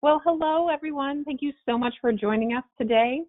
Well, hello, everyone. Thank you so much for joining us today.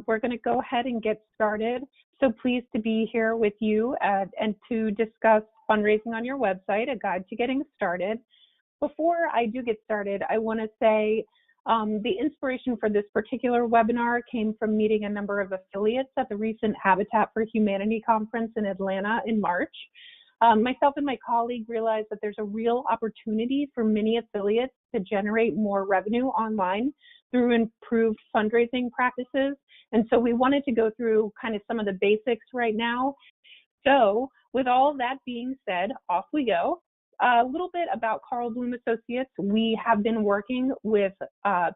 We're going to go ahead and get started. So pleased to be here with you and to discuss fundraising on your website, a guide to getting started. Before I do get started, I want to say the inspiration for this particular webinar came from meeting a number of affiliates at the recent Habitat for Humanity conference in Atlanta in March. Myself and my colleague realized that there's a real opportunity for many affiliates to generate more revenue online through improved fundraising practices. And so we wanted to go through kind of some of the basics right now. So with all of that being said, off we go. A little bit about Carl Bloom Associates. We have been working with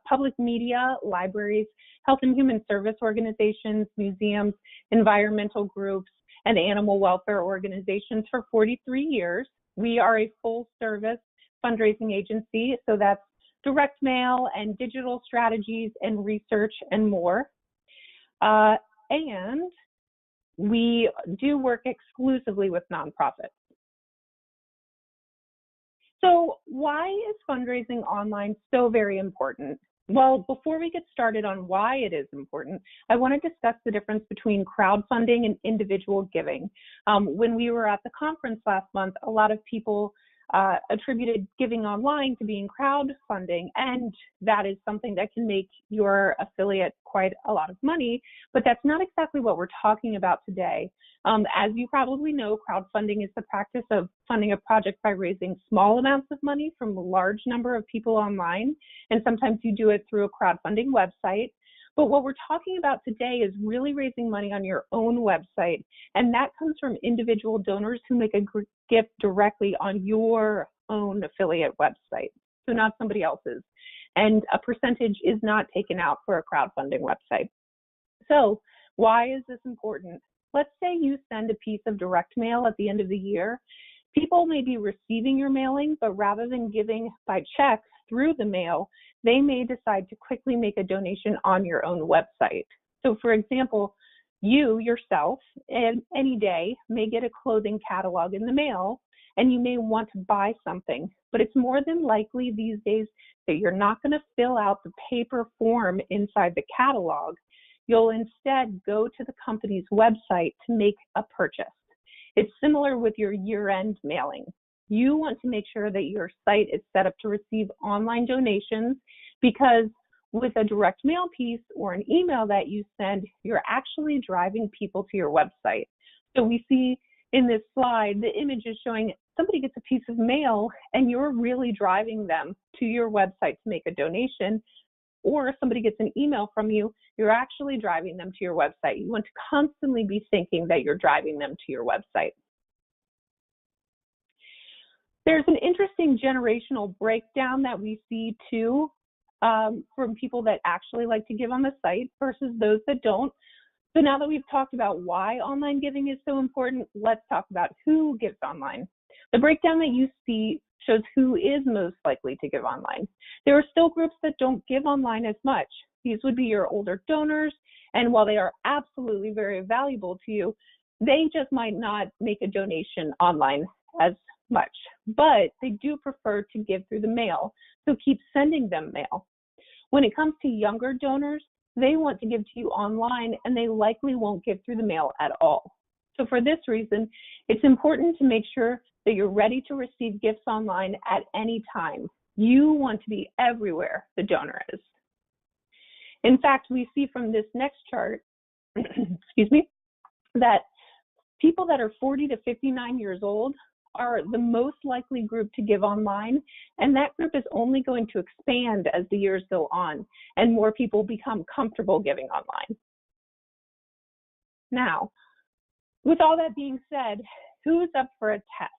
public media, libraries, health and human service organizations, museums, environmental groups, and animal welfare organizations for 43 years. We are a full-service fundraising agency, so that's direct mail and digital strategies and research and more. And we do work exclusively with nonprofits. So why is fundraising online so very important? Well, before we get started on why it is important, I want to discuss the difference between crowdfunding and individual giving. When we were at the conference last month, a lot of people attributed giving online to being crowdfunding, and that is something that can make your affiliate quite a lot of money, but that's not exactly what we're talking about today. As you probably know, crowdfunding is the practice of funding a project by raising small amounts of money from a large number of people online, and sometimes you do it through a crowdfunding website. But what we're talking about today is really raising money on your own website, and that comes from individual donors who make a gift directly on your own affiliate website, so not somebody else's. And a percentage is not taken out for a crowdfunding website. So why is this important? Let's say you send a piece of direct mail at the end of the year. People may be receiving your mailing, but rather than giving by check through the mail, they may decide to quickly make a donation on your own website. So for example, you yourself, any day, may get a clothing catalog in the mail, and you may want to buy something, but it's more than likely these days that you're not going to fill out the paper form inside the catalog. You'll instead go to the company's website to make a purchase. It's similar with your year-end mailing. You want to make sure that your site is set up to receive online donations, because with a direct mail piece or an email that you send, you're actually driving people to your website. So we see in this slide, the image is showing somebody gets a piece of mail and you're really driving them to your website to make a donation, or if somebody gets an email from you, you're actually driving them to your website. You want to constantly be thinking that you're driving them to your website. There's an interesting generational breakdown that we see too, from people that actually like to give on the site versus those that don't. So now that we've talked about why online giving is so important, let's talk about who gives online. The breakdown that you see shows who is most likely to give online. There are still groups that don't give online as much. These would be your older donors, and while they are absolutely very valuable to you, they just might not make a donation online as much, but they do prefer to give through the mail, so keep sending them mail. When it comes to younger donors, they want to give to you online, and they likely won't give through the mail at all. So for this reason, it's important to make sure that you're ready to receive gifts online at any time. You want to be everywhere the donor is. In fact, we see from this next chart, excuse me, that people that are 40 to 59 years old are the most likely group to give online, and that group is only going to expand as the years go on and more people become comfortable giving online. Now, with all that being said, who's up for a test?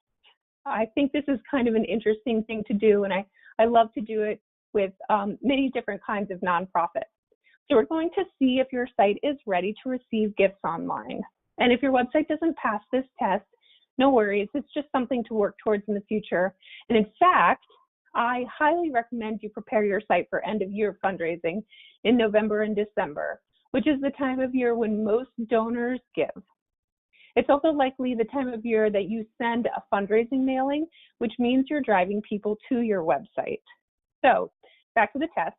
I think this is kind of an interesting thing to do, and I love to do it with many different kinds of nonprofits. So we're going to see if your site is ready to receive gifts online. And if your website doesn't pass this test, no worries, it's just something to work towards in the future. And in fact, I highly recommend you prepare your site for end of year fundraising in November and December, which is the time of year when most donors give. It's also likely the time of year that you send a fundraising mailing, which means you're driving people to your website. So back to the test.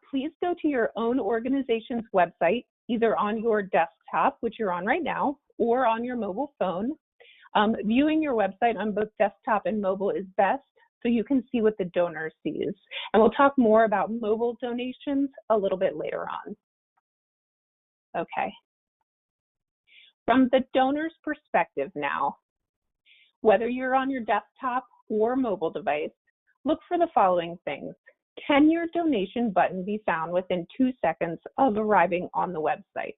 Please go to your own organization's website, either on your desktop, which you're on right now, or on your mobile phone. Viewing your website on both desktop and mobile is best, so you can see what the donor sees. And we'll talk more about mobile donations a little bit later on. Okay. From the donor's perspective now, whether you're on your desktop or mobile device, look for the following things. Can your donation button be found within 2 seconds of arriving on the website?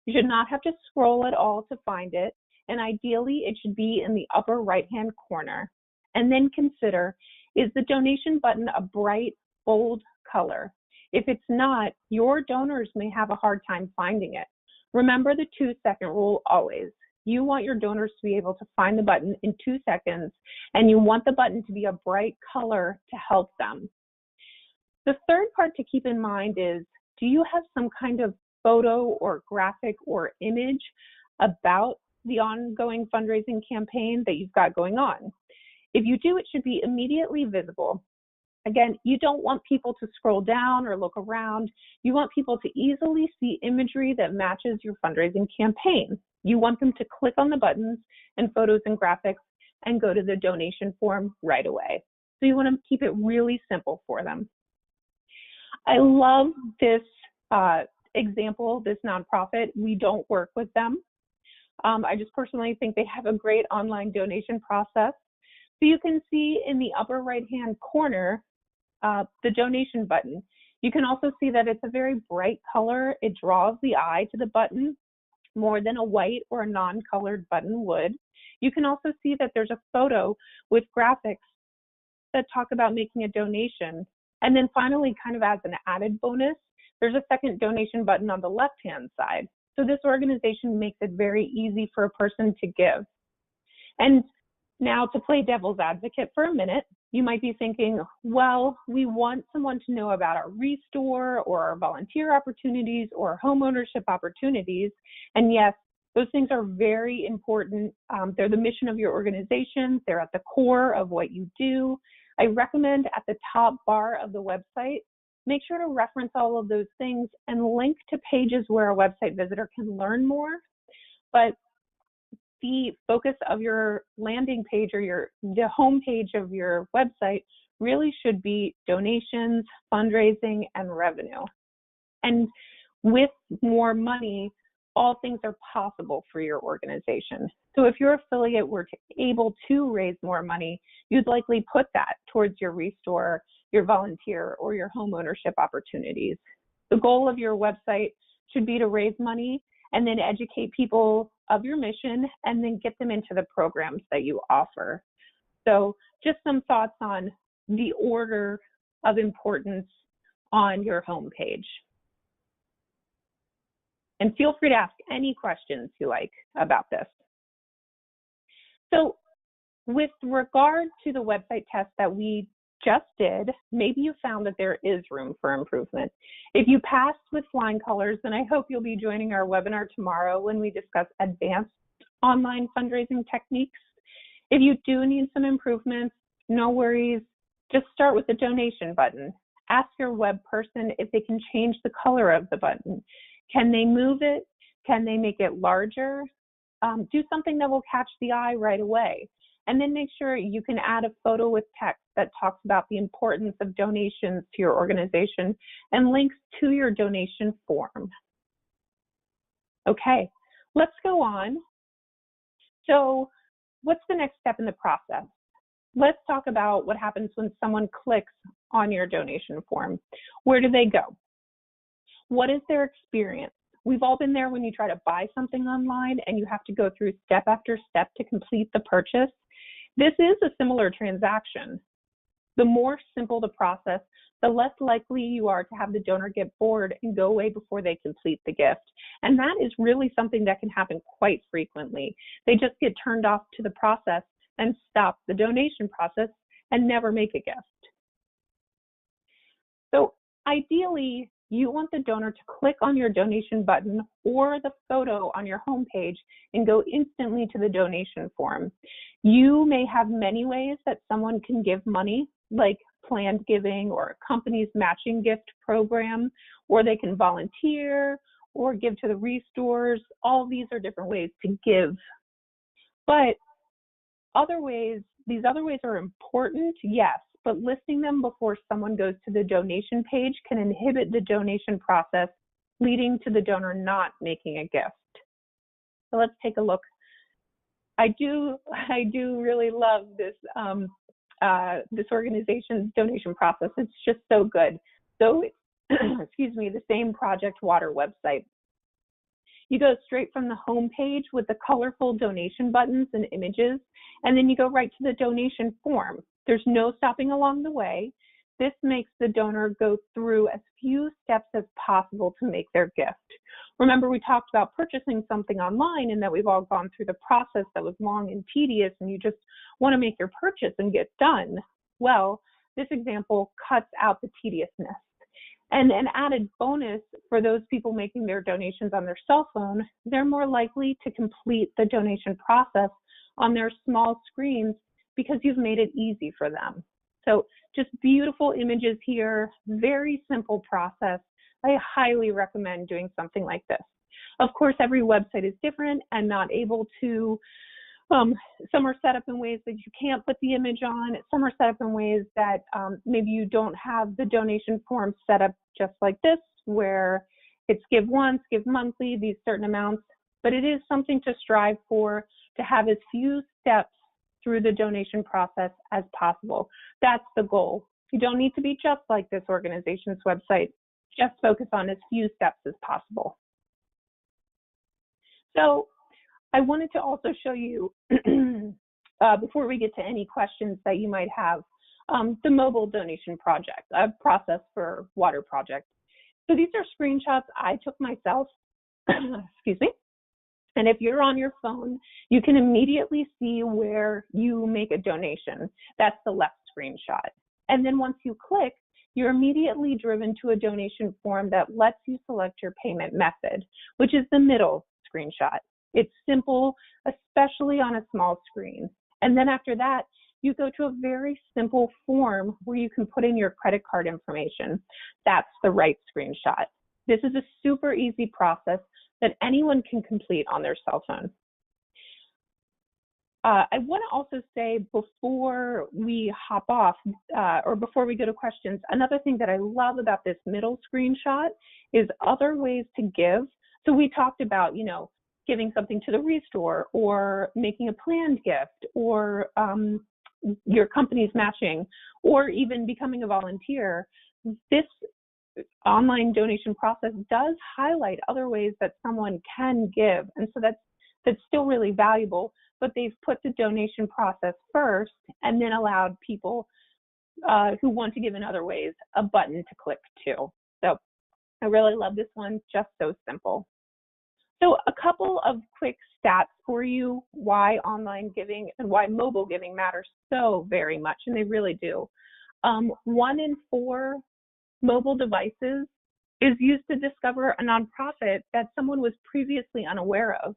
You should not have to scroll at all to find it, and ideally it should be in the upper right-hand corner. And then consider, is the donation button a bright, bold color? If it's not, your donors may have a hard time finding it. Remember the 2-second rule always. You want your donors to be able to find the button in 2 seconds, and you want the button to be a bright color to help them. The third part to keep in mind is, do you have some kind of photo or graphic or image about the ongoing fundraising campaign that you've got going on? If you do, it should be immediately visible. Again, you don't want people to scroll down or look around. You want people to easily see imagery that matches your fundraising campaign. You want them to click on the buttons and photos and graphics and go to the donation form right away. So you want to keep it really simple for them. I love this example, this nonprofit. We don't work with them. I just personally think they have a great online donation process. So you can see in the upper right-hand corner, the donation button. You can also see that it's a very bright color. It draws the eye to the button more than a white or a non-colored button would. You can also see that there's a photo with graphics that talk about making a donation. And then finally, kind of as an added bonus, there's a second donation button on the left-hand side. So this organization makes it very easy for a person to give. And now, to play devil's advocate for a minute, you might be thinking, well, we want someone to know about our restore or our volunteer opportunities or home ownership opportunities. And yes, those things are very important. They're the mission of your organization. They're at the core of what you do. I recommend at the top bar of the website, make sure to reference all of those things and link to pages where a website visitor can learn more. But the focus of your landing page or the home page of your website really should be donations, fundraising, and revenue. And with more money, all things are possible for your organization. So if your affiliate were able to raise more money, you'd likely put that towards your restore, your volunteer, or your home ownership opportunities. The goal of your website should be to raise money and then educate people of your mission and then get them into the programs that you offer. So just some thoughts on the order of importance on your homepage. And feel free to ask any questions you like about this. So with regard to the website test that we just did, maybe you found that there is room for improvement. If you passed with flying colors, then I hope you'll be joining our webinar tomorrow when we discuss advanced online fundraising techniques. If you do need some improvements, no worries. Just start with the donation button. Ask your web person if they can change the color of the button. Can they move it? Can they make it larger? Do something that will catch the eye right away. And then make sure you can add a photo with text that talks about the importance of donations to your organization and links to your donation form. Okay, let's go on. So what's the next step in the process? Let's talk about what happens when someone clicks on your donation form. Where do they go? What is their experience? We've all been there when you try to buy something online and you have to go through step after step to complete the purchase. This is a similar transaction. The more simple the process, the less likely you are to have the donor get bored and go away before they complete the gift. And that is really something that can happen quite frequently. They just get turned off to the process and stop the donation process and never make a gift. So ideally, you want the donor to click on your donation button or the photo on your homepage and go instantly to the donation form. You may have many ways that someone can give money, like planned giving or a company's matching gift program, or they can volunteer or give to the restores. All these are different ways to give. But these other ways are important, yes, but listing them before someone goes to the donation page can inhibit the donation process, leading to the donor not making a gift. So let's take a look. I do really love this this organization's donation process. It's just so good. So, excuse me, the Same Project Water website. You go straight from the home page with the colorful donation buttons and images, and then you go right to the donation form. There's no stopping along the way. This makes the donor go through as few steps as possible to make their gift. Remember, we talked about purchasing something online and that we've all gone through the process that was long and tedious, and you just want to make your purchase and get done. Well, this example cuts out the tediousness. And an added bonus for those people making their donations on their cell phone, they're more likely to complete the donation process on their small screens because you've made it easy for them. So just beautiful images here, very simple process. I highly recommend doing something like this. Of course, every website is different and not able to, some are set up in ways that you can't put the image on. Some are set up in ways that maybe you don't have the donation form set up just like this, where it's give once, give monthly, these certain amounts. But it is something to strive for, to have as few steps through the donation process as possible. That's the goal. You don't need to be just like this organization's website. Just focus on as few steps as possible. So I wanted to also show you, before we get to any questions that you might have, the mobile donation project, a process for water project. So these are screenshots I took myself, excuse me. And if you're on your phone, you can immediately see where you make a donation. That's the left screenshot. And then once you click, you're immediately driven to a donation form that lets you select your payment method, which is the middle screenshot. It's simple, especially on a small screen. And then after that, you go to a very simple form where you can put in your credit card information. That's the right screenshot. This is a super easy process that anyone can complete on their cell phone. I want to also say, before we hop off, or before we go to questions, another thing that I love about this middle screenshot is other ways to give. So we talked about, giving something to the restore, or making a planned gift, or your company's matching, or even becoming a volunteer. This online donation process does highlight other ways that someone can give, and so that's still really valuable, but they've put the donation process first and then allowed people who want to give in other ways a button to click to. So I really love this one, just so simple. So a couple of quick stats for you, why online giving and why mobile giving matters so very much, and they really do. 1 in 4 mobile devices is used to discover a nonprofit that someone was previously unaware of.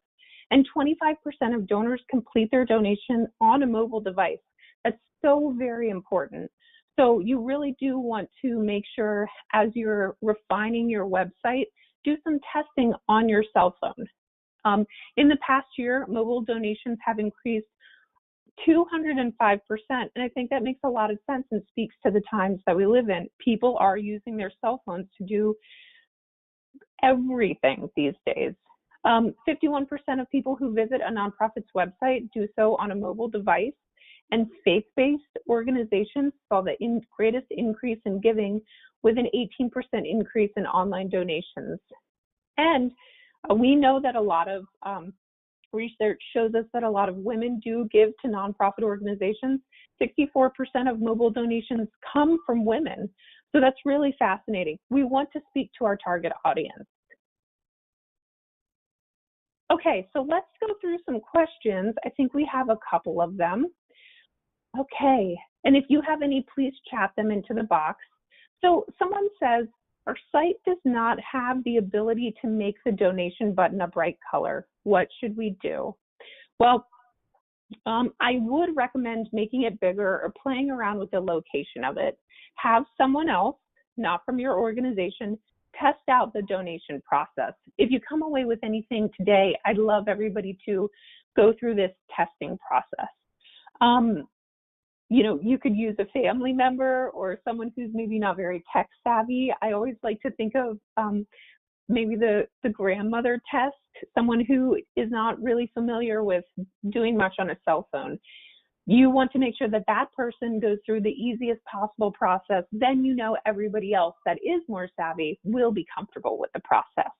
And 25% of donors complete their donation on a mobile device. That's so very important. So you really do want to make sure, as you're refining your website, do some testing on your cell phone. In the past year, mobile donations have increased 205%, and I think that makes a lot of sense and speaks to the times that we live in. People are using their cell phones to do everything these days. 51% of people who visit a nonprofit's website do so on a mobile device, and faith-based organizations saw the greatest increase in giving, with an 18% increase in online donations. And we know that a lot of research shows us that a lot of women do give to nonprofit organizations. 64% of mobile donations come from women. So that's really fascinating. We want to speak to our target audience. Okay, so let's go through some questions. I think we have a couple of them. Okay, and if you have any, please chat them into the box. So someone says, our site does not have the ability to make the donation button a bright color. What should we do? Well, I would recommend making it bigger or playing around with the location of it. Have someone else, not from your organization, test out the donation process. If you come away with anything today, I'd love everybody to go through this testing process. You could use a family member or someone who's maybe not very tech savvy. I always like to think of maybe the grandmother test, someone who is not really familiar with doing much on a cell phone. You want to make sure that that person goes through the easiest possible process. Then everybody else that is more savvy will be comfortable with the process.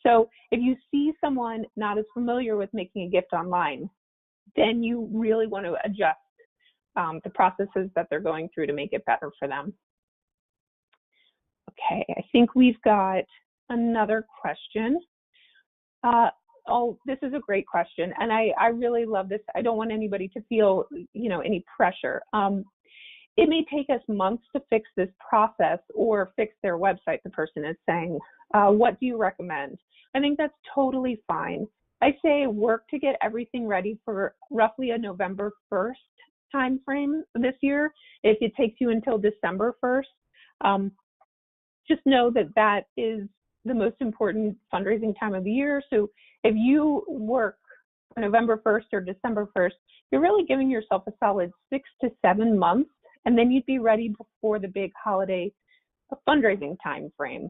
So if you see someone not as familiar with making a gift online, then you really want to adjust the processes that they're going through to make it better for them. Okay, I think we've got another question. This is a great question, and I really love this. I don't want anybody to feel, any pressure. It may take us months to fix this process or fix their website, the person is saying. What do you recommend? I think that's totally fine. I say work to get everything ready for roughly a November 1st time frame this year. If it takes you until December 1st, just know that that is the most important fundraising time of the year. So if you work November 1st or December 1st, you're really giving yourself a solid 6 to 7 months, and then you'd be ready before the big holiday fundraising time frame.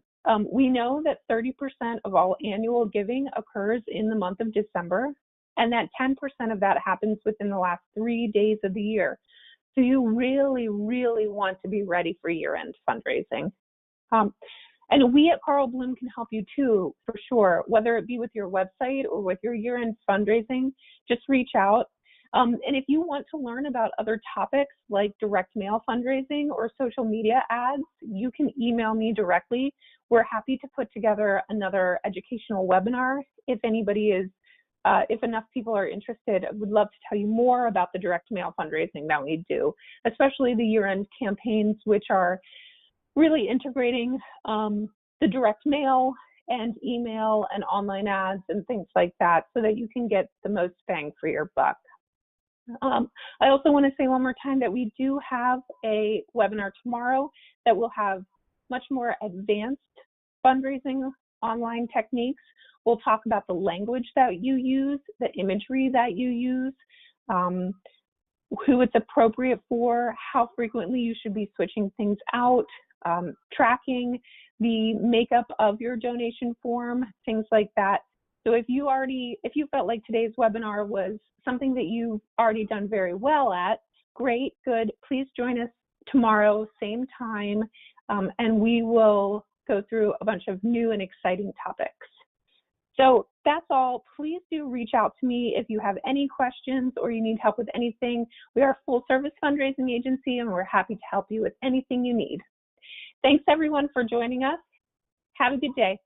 We know that 30% of all annual giving occurs in the month of December, and that 10% of that happens within the last 3 days of the year. So you really, really want to be ready for year-end fundraising. And we at Carl Bloom can help you too, for sure, whether it be with your website or with your year-end fundraising. Just reach out. And if you want to learn about other topics like direct mail fundraising or social media ads, you can email me directly. We're happy to put together another educational webinar. If enough people are interested, I would love to tell you more about the direct mail fundraising that we do, especially the year-end campaigns, which are really integrating the direct mail and email and online ads and things like that so that you can get the most bang for your buck. I also want to say one more time that we do have a webinar tomorrow that will have much more advanced fundraising online techniques. We'll talk about the language that you use, the imagery that you use, who it's appropriate for, how frequently you should be switching things out, tracking the makeup of your donation form, things like that. So if you felt like today's webinar was something that you've already done very well at, great, good. Please join us tomorrow, same time, and we will go through a bunch of new and exciting topics. So that's all. Please do reach out to me if you have any questions or you need help with anything. We are a full-service fundraising agency, and we're happy to help you with anything you need. Thanks, everyone, for joining us. Have a good day.